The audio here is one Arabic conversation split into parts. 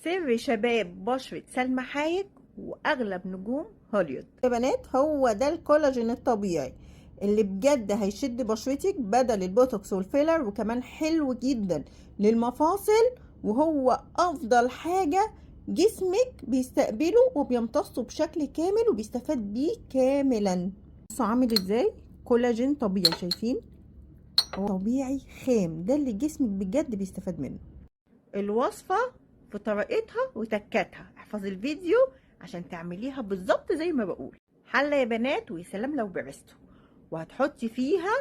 سر شباب بشرة سلمى حايك واغلب نجوم هوليوود. يا بنات، هو ده الكولاجين الطبيعي اللي بجد هيشد بشرتك بدل البوتوكس والفيلر، وكمان حلو جدا للمفاصل، وهو افضل حاجة جسمك بيستقبله وبيمتصه بشكل كامل وبيستفاد بيه كاملا. بصوا عامل ازاي كولاجين طبيعي، شايفين؟ هو طبيعي خام، ده اللي جسمك بجد بيستفاد منه. الوصفة في طريقتها وتكاتها، احفظ الفيديو عشان تعمليها بالظبط زي ما بقول. حلة يا بنات، ويا سلام لو برستو، وهتحطي فيها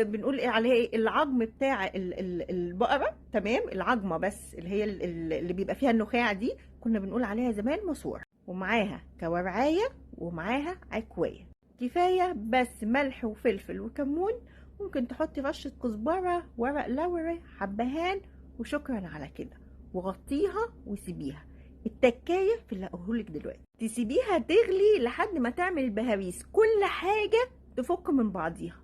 بنقول ايه عليها، ايه العظم بتاع البقرة، تمام؟ العظمة بس اللي هي اللي بيبقى فيها النخاع دي، كنا بنقول عليها زمان مسور، ومعاها كورعاية ومعاها عكواية. كفاية بس ملح وفلفل وكمون، ممكن تحطي رشة كزبرة، ورق لوري، حبهان، وشكرا على كده. وغطيها وسيبيها. التكايه في اللي هقولهولك دلوقتي، تسيبيها تغلي لحد ما تعمل البهاريس، كل حاجه تفك من بعضيها.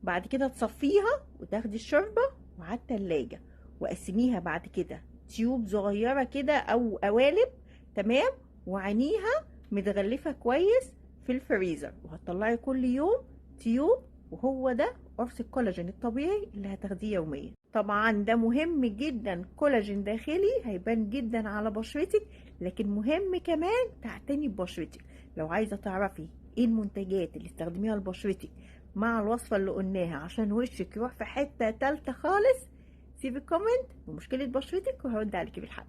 بعد كده تصفيها وتاخدي الشوربه وعلى التلاجة، وقسميها بعد كده تيوب صغيره كده او قوالب، تمام؟ وعينيها متغلفه كويس في الفريزر، وهتطلعي كل يوم تيوب، وهو ده قرص الكولاجين الطبيعي اللي هتاخديه يوميا. طبعا ده مهم جدا، كولاجين داخلي هيبان جدا على بشرتك، لكن مهم كمان تعتني ببشرتك. لو عايزه تعرفي ايه المنتجات اللي استخدميها لبشرتك مع الوصفه اللي قلناها عشان وشك يروح في حته تالته خالص، سيبي كومنت بمشكله بشرتك وهرد عليكي بالحل.